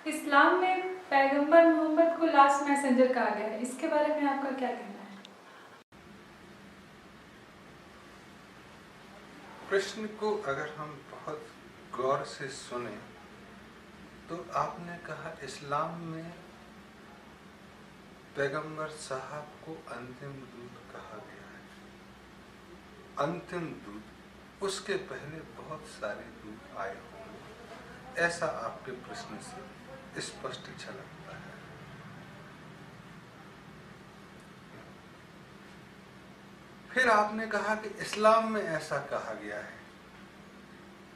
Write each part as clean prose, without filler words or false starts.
इस्लाम में पैगंबर मोहम्मद को लास्ट मैसेंजर कहा गया है, इसके बारे में आपका क्या कहना है? प्रश्न को अगर हम बहुत गौर से सुने तो आपने कहा इस्लाम में पैगंबर साहब को अंतिम दूत कहा गया है। अंतिम दूत, उसके पहले बहुत सारे दूत आए होंगे, ऐसा आपके प्रश्न से स्पष्ट झलकता है। फिर आपने कहा कि इस्लाम में ऐसा कहा गया है,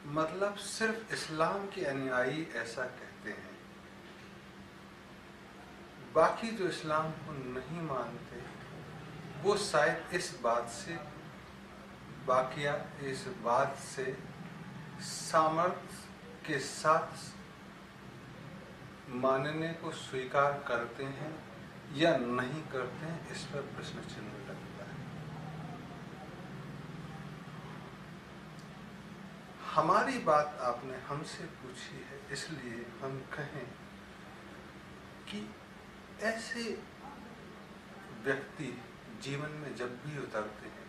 मतलब सिर्फ इस्लाम के अनुयायी ऐसा कहते हैं, बाकी जो इस्लाम को नहीं मानते वो शायद इस बात से सामर्थ्य के साथ मानने को स्वीकार करते हैं या नहीं करते हैं, इस पर प्रश्न चिन्ह लगता है। हमारी बात आपने हमसे पूछी है, इसलिए हम कहें कि ऐसे व्यक्ति जीवन में जब भी उतरते हैं,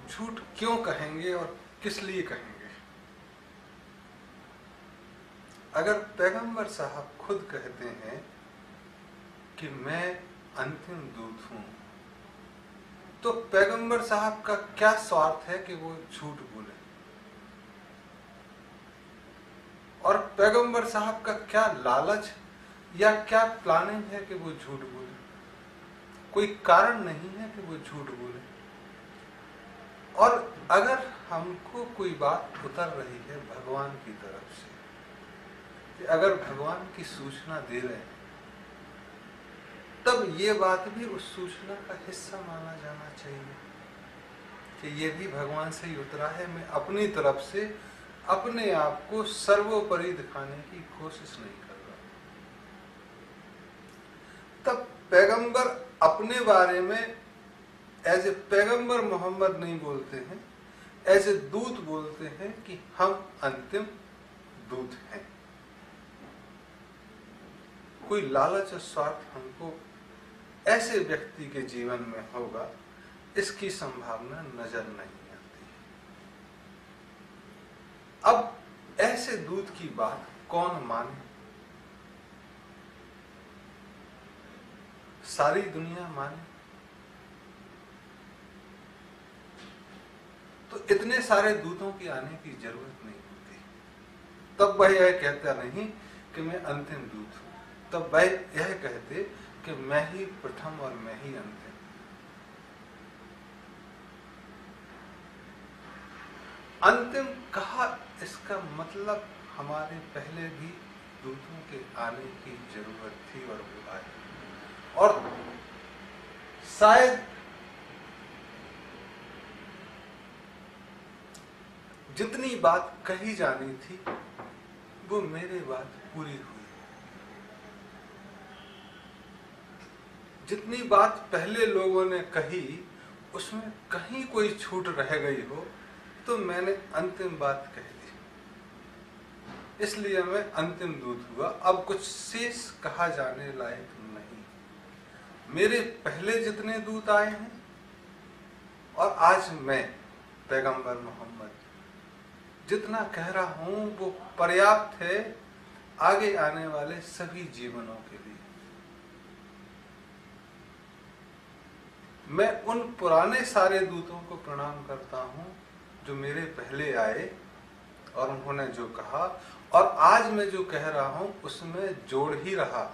झूठ क्यों कहेंगे और किस लिए कहेंगे? अगर पैगंबर साहब खुद कहते हैं कि मैं अंतिम दूत हूं, तो पैगंबर साहब का क्या स्वार्थ है कि वो झूठ बोले? और पैगंबर साहब का क्या लालच या क्या प्लानिंग है कि वो झूठ बोले? कोई कारण नहीं है कि वो झूठ बोले। और अगर हमको कोई बात उतर रही है भगवान की तरफ से, कि अगर भगवान की सूचना दे रहे हैं, तब ये बात भी उस सूचना का हिस्सा माना जाना चाहिए कि ये भी भगवान से ही उतरा है। मैं अपनी तरफ से अपने आप को सर्वोपरि दिखाने की कोशिश नहीं कर रहा। तब पैगंबर अपने बारे में एज ए पैगंबर मोहम्मद नहीं बोलते हैं, एज ए दूत बोलते हैं कि हम अंतिम दूत हैं। कोई लालच और स्वार्थ हमको ऐसे व्यक्ति के जीवन में होगा, इसकी संभावना नजर नहीं आती। अब ऐसे दूत की बात कौन माने? सारी दुनिया माने? तो इतने सारे दूतों की आने की जरूरत नहीं होती। तब वह यह कहता नहीं कि मैं अंतिम दूत हूं, तब वह यह कहते कि मैं ही प्रथम और मैं ही अंतिम। अंतिम कहा, इसका मतलब हमारे पहले भी दूतों के आने की जरूरत थी और वो आए। और शायद जितनी बात कही जानी थी वो मेरे बात पूरी हुई। जितनी बात पहले लोगों ने कही उसमें कहीं कोई छूट रह गई हो तो मैंने अंतिम बात कह दी, इसलिए मैं अंतिम दूत हुआ। अब कुछ शेष कहा जाने लायक नहीं। मेरे पहले जितने दूत आए हैं और आज मैं पैगंबर मोहम्मद जितना कह रहा हूं वो पर्याप्त है आगे आने वाले सभी जीवनों के लिए। मैं उन पुराने सारे दूतों को प्रणाम करता हूं जो मेरे पहले आए और उन्होंने जो कहा, और आज मैं जो कह रहा हूं उसमें जोड़ ही रहा।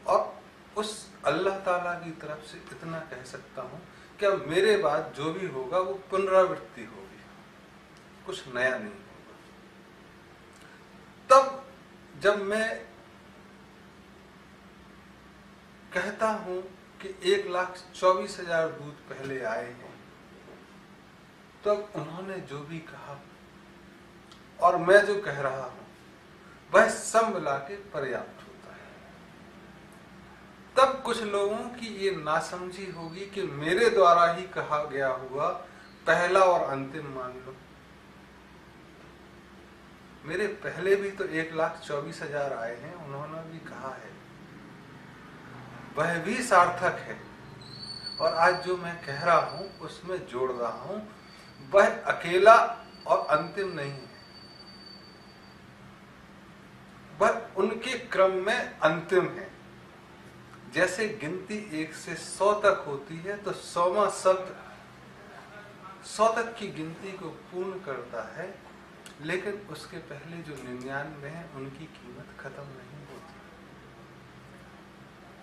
और उस अल्लाह ताला की तरफ से इतना कह सकता हूं कि अब मेरे बाद जो भी होगा वो पुनरावृत्ति होगी, कुछ नया नहीं होगा। तब जब मैं कहता हूं कि 1,24,000 दूत पहले आए हैं, तब उन्होंने जो भी कहा और मैं जो कह रहा हूं वह सब मिला के पर्याप्त होता है। तब कुछ लोगों की ये नासमझी होगी कि मेरे द्वारा ही कहा गया हुआ पहला और अंतिम मान लो। मेरे पहले भी तो 1,24,000 आए हैं, उन्होंने भी कहा है, वह भी सार्थक है। और आज जो मैं कह रहा हूं उसमें जोड़ रहा हूं, वह अकेला और अंतिम नहीं है, वह उनके क्रम में अंतिम है। जैसे गिनती 1 से 100 तक होती है तो 100वां शब्द 100 तक की गिनती को पूर्ण करता है, लेकिन उसके पहले जो 99 हैं उनकी कीमत खत्म नहीं होती।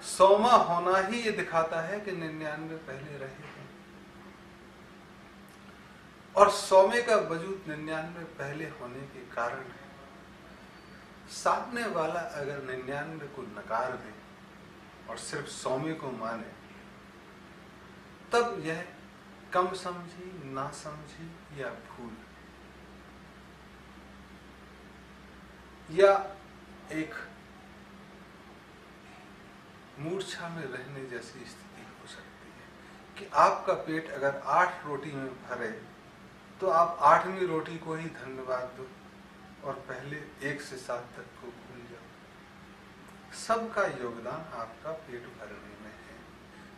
100वां होना ही ये दिखाता है कि 99 पहले रहे हैं, और 100वें का वजूद 99 पहले होने के कारण है। सामने वाला अगर 99 को नकार दे और सिर्फ 100वें को माने, तब यह कम समझी, ना समझी या भूल या एक मूर्छा में रहने जैसी स्थिति हो सकती है कि आपका पेट अगर 8 रोटी में भरे तो आप 8वीं रोटी को ही धन्यवाद दो और पहले 1 से 7 तक को भूल जाओ। सबका योगदान आपका पेट भरने में है।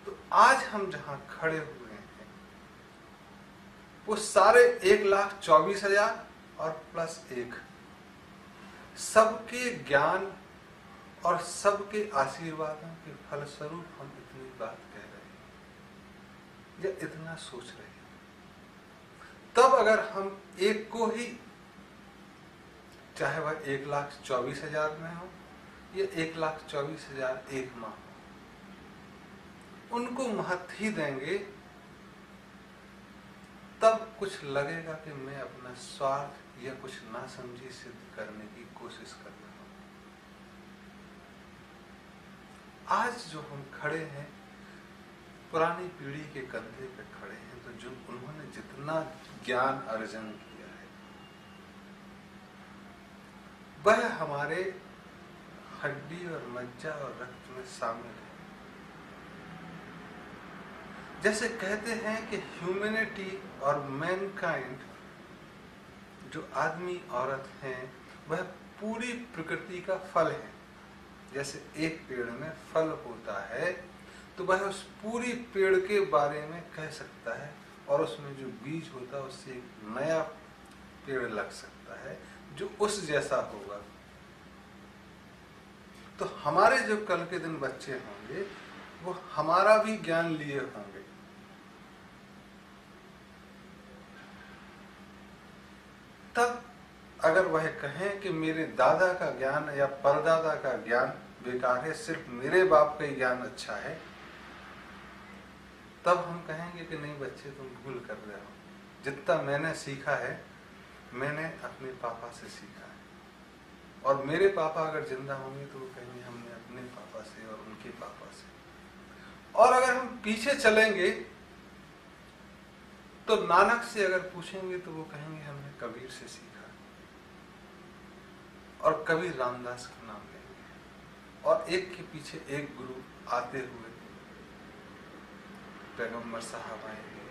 तो आज हम जहां खड़े हुए हैं वो सारे 1,24,000 और प्लस 1 सबके ज्ञान और सबके आशीर्वादों के फलस्वरूप हम इतनी बात कह रहे हैं या इतना सोच रहे हैं। तब अगर हम एक को ही, चाहे वह 1,24,000 में हो या 1,24,001 माह हो, उनको महत्व ही देंगे, तब कुछ लगेगा कि मैं अपना स्वार्थ या कुछ ना समझी सिद्ध करने की कोशिश कर रहा हूं। आज जो हम खड़े हैं पुरानी पीढ़ी के कंधे पे खड़े हैं, तो जो उन्होंने जितना ज्ञान अर्जन किया है वह हमारे हड्डी और मज्जा और रक्त में शामिल है। जैसे कहते हैं कि ह्यूमैनिटी और मैनकाइंड, जो आदमी औरत हैं, वह पूरी प्रकृति का फल है। जैसे एक पेड़ में फल होता है तो वह उस पूरी पेड़ के बारे में कह सकता है, और उसमें जो बीज होता है उससे एक नया पेड़ लग सकता है जो उस जैसा होगा। तो हमारे जो कल के दिन बच्चे होंगे वो हमारा भी ज्ञान लिए होंगे। तब अगर वह कहें कि मेरे दादा का ज्ञान या परदादा का ज्ञान बेकार है, सिर्फ मेरे बाप का ही ज्ञान अच्छा है, तब हम कहेंगे कि नहीं बच्चे तुम भूल कर रहे हो, जितना मैंने सीखा है मैंने अपने पापा से सीखा है, और मेरे पापा अगर जिंदा होंगे तो वो कहेंगे हमने अपने पापा से और उनके पापा से। और अगर हम पीछे चलेंगे तो नानक से अगर पूछेंगे तो वो कहेंगे हमने कबीर से सीखा, और कबीर रामदास का नाम लेंगे, और एक के पीछे एक गुरु आते हुए पैगंबर साहब आएंगे,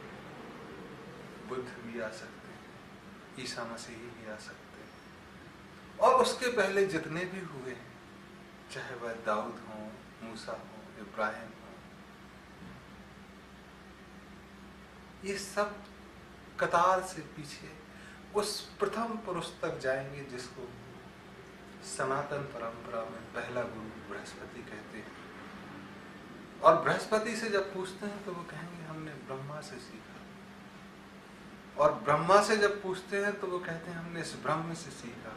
बुद्ध भी आ सकते हैं, ईसा मसीह भी आ सकते हैं, और उसके पहले जितने भी हुए हैं, चाहे वह दाऊद हो, मूसा हो, इब्राहिम हो, ये सब कतार से पीछे उस प्रथम पुरुष तक जाएंगे जिसको सनातन परंपरा में पहला गुरु बृहस्पति कहते हैं। और बृहस्पति से जब पूछते हैं तो वो कहेंगे हमने ब्रह्मा से सीखा, और ब्रह्मा से जब पूछते हैं तो वो कहते हैं हमने इस ब्रह्म से सीखा,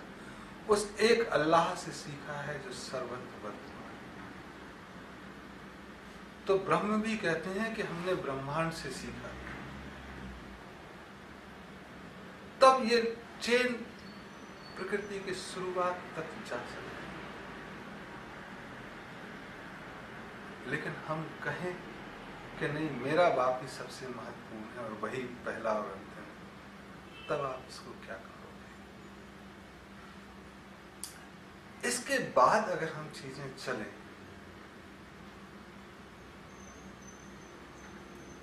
उस एक अल्लाह से सीखा है जो सर्वत्र वर्तमान है। तो ब्रह्म भी कहते हैं कि हमने ब्रह्मांड से सीखा। तब ये चेन प्रकृति की शुरुआत तक जा सकती है। लेकिन हम कहें कि नहीं मेरा बाप ही सबसे महत्वपूर्ण है और वही पहला और अंतिम है, तब आप इसको क्या करोगे? इसके बाद अगर हम चीजें चलें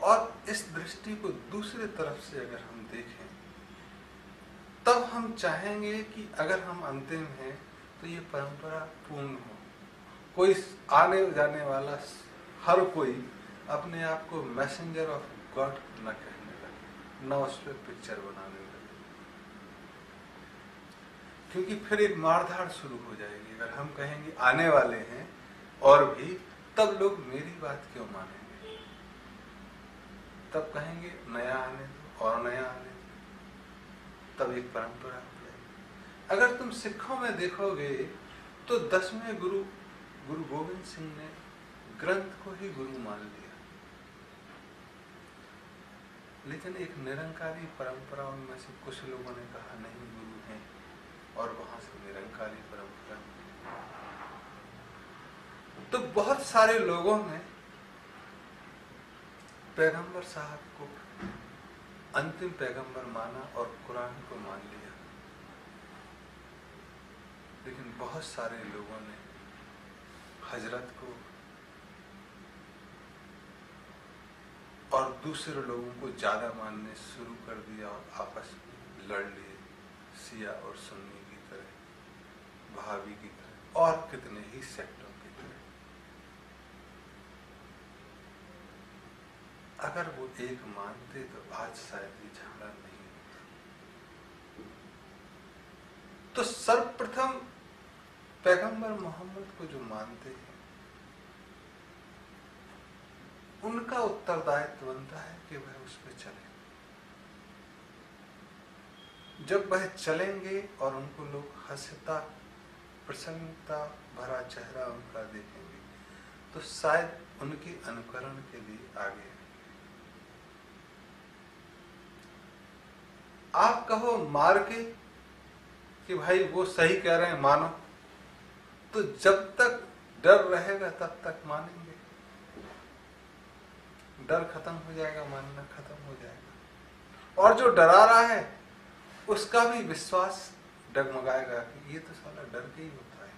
और इस दृष्टि को दूसरे तरफ से अगर हम देखें तब हम चाहेंगे कि अगर हम अंतिम हैं तो ये परंपरा पूर्ण हो। कोई आने जाने वाला हर कोई अपने आप को मैसेंजर ऑफ गॉड न कहने लगे, न उस पर पिक्चर बनाने लगे, क्योंकि फिर एक मारधाड़ शुरू हो जाएगी। अगर हम कहेंगे आने वाले हैं और भी, तब लोग मेरी बात क्यों मानेंगे? तब कहेंगे नया आने दो और नया आने दो, तब एक परंपरा हो जाएगी। अगर तुम सिखों में देखोगे तो 10वें गुरु गुरु गोविंद सिंह ने ग्रंथ को ही गुरु मान लिया, लेकिन एक निरंकारी परंपरा उनमें से कुछ लोगों ने कहा नहीं गुरु हैं, और वहां से निरंकारी परंपरा। तो बहुत सारे लोगों ने पैगंबर साहब को अंतिम पैगंबर माना और कुरान को मान लिया, लेकिन बहुत सारे लोगों ने हजरत को और दूसरे लोगों को ज्यादा मानने शुरू कर दिया और आपस में लड़ लिए, शिया और सुन्नी की तरह, वहाबी की तरह और कितने ही सेक्टरों की तरह। अगर वो एक मानते तो आज शायद ये झगड़ा नहीं होता। तो सर्वप्रथम पैगंबर मोहम्मद को जो मानते हैं उनका उत्तरदायित्व बनता है कि वह उस पर चले। जब वह चलेंगे और उनको लोग हंसता प्रसन्नता भरा चेहरा उनका देखेंगे तो शायद उनके अनुकरण के लिए आगे। आप कहो मार के कि भाई वो सही कह रहे हैं मानो, तो जब तक डर रहेगा तब तक मानेंगे। डर खत्म हो जाएगा, मानना खत्म हो जाएगा, और जो डरा रहा है उसका भी विश्वास डगमगाएगा कि ये तो साला डर के ही होता है।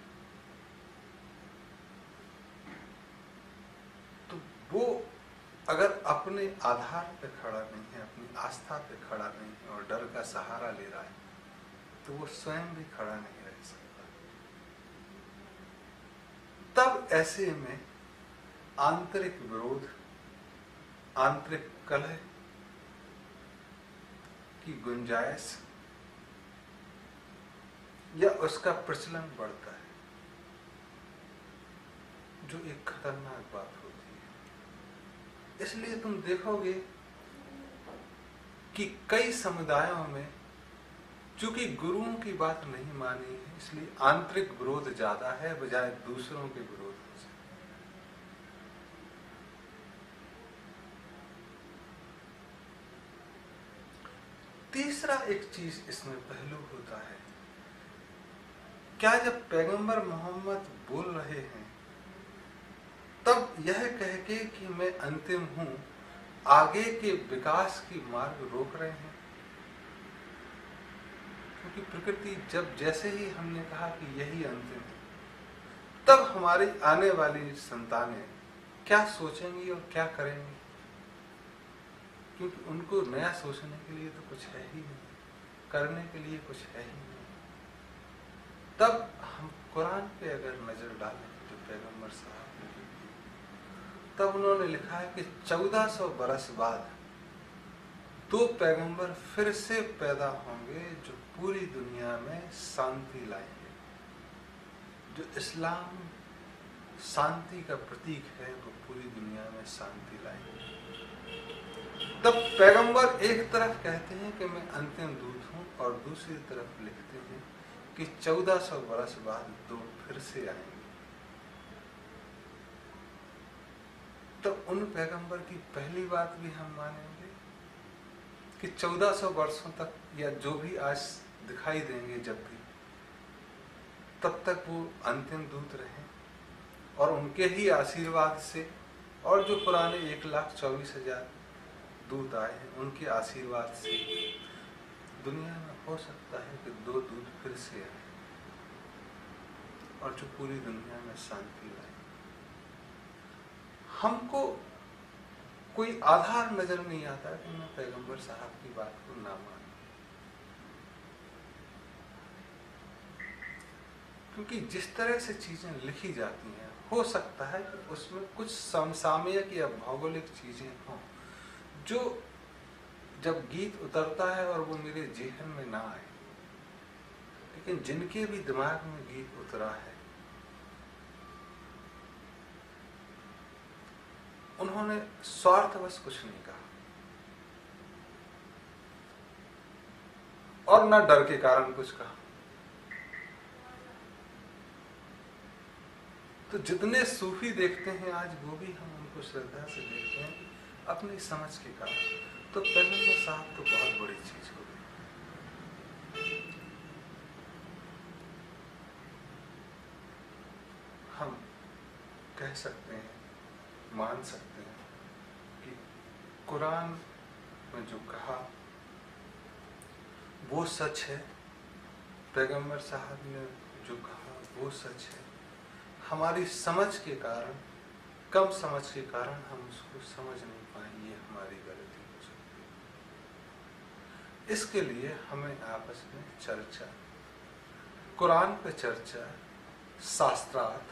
तो वो अगर अपने आधार पे खड़ा नहीं है, अपनी आस्था पे खड़ा नहीं है और डर का सहारा ले रहा है, तो वो स्वयं भी खड़ा नहीं रह सकता। तब ऐसे में आंतरिक विरोध, आंतरिक कलह की गुंजाइश या उसका प्रचलन बढ़ता है, जो एक खतरनाक बात होती है। इसलिए तुम देखोगे कि कई समुदायों में चूंकि गुरुओं की बात नहीं मानी है, इसलिए आंतरिक विरोध ज्यादा है बजाय दूसरों के विरोध से। तीसरा एक चीज इसमें पहलू होता है, क्या जब पैगंबर मोहम्मद बोल रहे हैं तब यह कह के कि मैं अंतिम हूं, आगे के विकास की मार्ग रोक रहे हैं? क्योंकि प्रकृति जब जैसे ही हमने कहा कि यही अंतिम है, तब हमारी आने वाली संतानें क्या सोचेंगी और क्या करेंगी, क्योंकि उनको नया सोचने के लिए तो कुछ है ही नहीं, करने के लिए कुछ है ही नहीं। तब हम कुरान पे अगर नजर डालें जो पैगंबर साहब ने लिखी, तब उन्होंने लिखा है कि 1400 बरस बाद 2 पैगंबर फिर से पैदा होंगे जो पूरी दुनिया में शांति लाएंगे। जो इस्लाम शांति का प्रतीक है वो पूरी दुनिया में शांति लाएंगे। तब पैगंबर एक तरफ कहते हैं कि मैं अंतिम दूत हूं और दूसरी तरफ लिखते हैं कि 1400 बरस बाद 2 फिर से आएंगे। तो उन पैगंबर की पहली बात भी हम मानेंगे कि 1400 वर्षों तक या जो भी आज दिखाई देंगे जब भी, तब तक वो अंतिम दूत रहें और उनके ही आशीर्वाद से, और जो पुराने 1,24,000 दूत आए हैं उनके आशीर्वाद से दुनिया में हो सकता है कि 2 दूत फिर से आए और जो पूरी दुनिया में शांति लाए। हमको कोई आधार नजर नहीं आता कि मैं पैगंबर साहब की बात को ना मानूं, क्योंकि जिस तरह से चीजें लिखी जाती हैं, हो सकता है कि उसमें कुछ समसामयिक या भौगोलिक चीजें हों जो जब गीत उतरता है और वो मेरे जेहन में ना आए, लेकिन जिनके भी दिमाग में गीत उतरा है उन्होंने स्वार्थवश कुछ नहीं कहा और न डर के कारण कुछ कहा। तो जितने सूफी देखते हैं आज, वो भी हम उनको श्रद्धा से देखते हैं अपनी समझ के कारण। तो पैगंबर साहब तो बहुत बड़ी चीज हो गई। हम कह सकते हैं, मान सकते हैं कि कुरान में जो कहा वो सच है, पैगंबर साहब ने जो कहा वो सच है। हमारी समझ के कारण, कम समझ के कारण हम उसको समझ नहीं पाए, ये हमारी गलती हो सकती है। इसके लिए हमें आपस में चर्चा, कुरान पे चर्चा, शास्त्रार्थ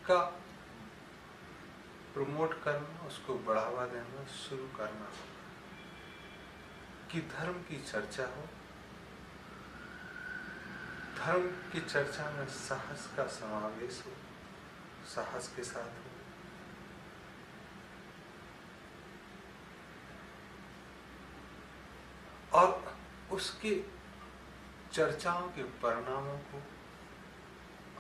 का प्रमोट करना, उसको बढ़ावा देना शुरू करना होगा कि धर्म की चर्चा हो। धर्म की चर्चा में साहस का समावेश हो, साहस के साथ हो। और उसकी चर्चाओं के परिणामों को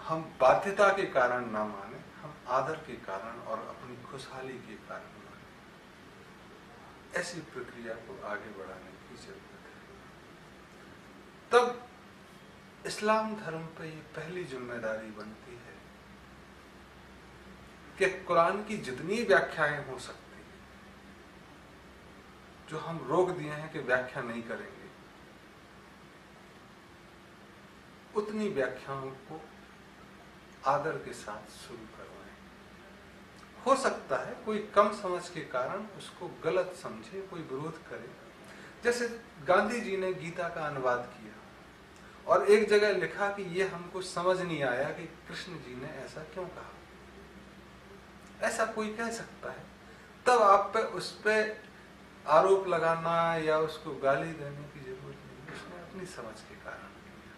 हम बाध्यता के कारण ना माने, हम आदर के कारण और अपनी खुशहाली के कारण माने। ऐसी प्रक्रिया को आगे बढ़ाने की जरूरत है। तब इस्लाम धर्म पर ये पहली जिम्मेदारी बनती है कि कुरान की जितनी व्याख्याएं हो सकती हैं, जो हम रोक दिए हैं कि व्याख्या नहीं करेंगे, उतनी व्याख्याओं को आदर के साथ शुरू करवाएं। हो सकता है कोई कम समझ के कारण उसको गलत समझे, कोई विरोध करे। जैसे गांधी जी ने गीता का अनुवाद किया और एक जगह लिखा कि ये हमको समझ नहीं आया कि कृष्ण जी ने ऐसा क्यों कहा। ऐसा कोई कह सकता है, तब आप पे उस पे आरोप लगाना या उसको गाली देने की जरूरत नहीं। उसने अपनी समझ के कारण किया,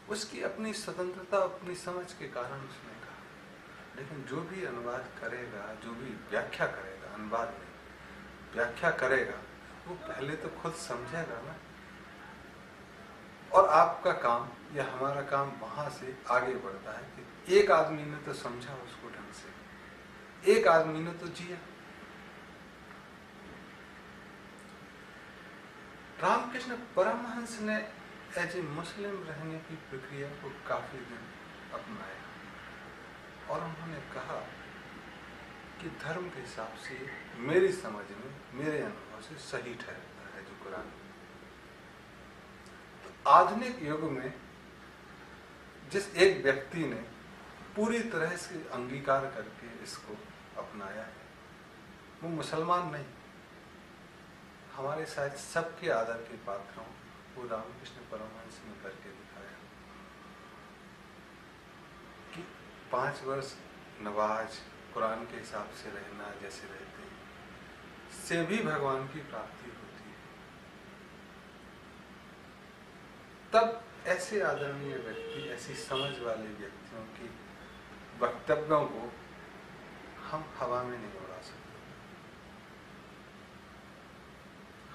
उसकी अपनी स्वतंत्रता, अपनी समझ के कारण उसने कहा। लेकिन जो भी अनुवाद करेगा, जो भी व्याख्या करेगा, अनुवाद नहीं व्याख्या करेगा, वो पहले तो खुद समझेगा ना। और आपका काम या हमारा काम वहां से आगे बढ़ता है कि एक आदमी ने तो समझा उसको ढंग से, एक आदमी ने तो जिया। रामकृष्ण परमहंस ने एज ए मुस्लिम रहने की प्रक्रिया को काफी दिन अपनाया और उन्होंने कहा कि धर्म के हिसाब से मेरी समझ में, मेरे अनुभव से सही ठहरता है जो कुरान। तो आधुनिक युग में जिस एक व्यक्ति ने पूरी तरह से अंगीकार करके इसको अपनाया है, वो मुसलमान नहीं, हमारे शायद सबके आदर के पात्र हों, वो रामकृष्ण परमहंस ने करके दिखाया कि 5 वर्ष नमाज कुरान के हिसाब से रहना जैसे रहते हैं से भी भगवान की प्राप्ति होती है। तब ऐसे आदरणीय व्यक्ति, ऐसी समझ वाले व्यक्तियों की वक्तव्यों को हम हवा में नहीं उड़ा सकते।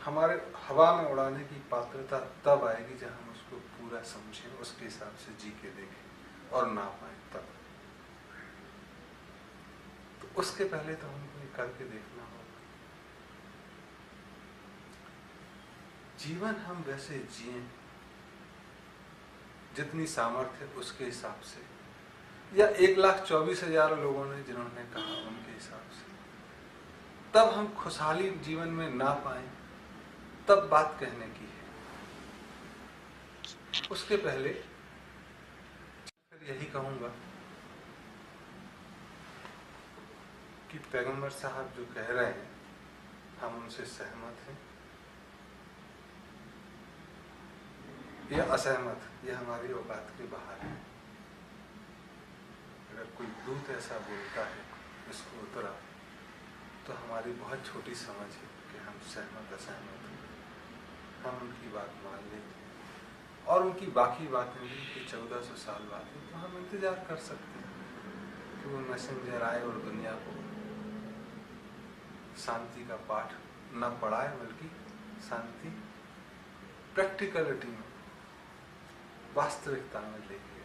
हमारे हवा में उड़ाने की पात्रता तब आएगी जब हम उसको पूरा समझें, उसके हिसाब से जी के देखें और ना पाए तब। तो उसके पहले तो हमको ये करके देखना होगा। जीवन हम वैसे जिए जितनी सामर्थ्य उसके हिसाब से, या 1,24,000 लोगों ने जिन्होंने कहा उनके हिसाब से, तब हम खुशहाली जीवन में ना पाए तब बात कहने की है। उसके पहले फिर यही कहूंगा कि पैगंबर साहब जो कह रहे हैं हम उनसे सहमत हैं। ये असहमत, ये हमारी औकात के बाहर है। अगर कोई दूत ऐसा बोलता है इसको उतरा, तो हमारी बहुत छोटी समझ है कि हम सहमत असहमत हैं। हम उनकी बात मान लेते हैं और उनकी बाकी बातें भी कि 1400 साल बाद है, तो हम इंतजार कर सकते हैं कि वो मैसेंजर आए और दुनिया को शांति का पाठ न पढ़ाए, बल्कि शांति प्रैक्टिकलिटी में, वास्तविकता में लेके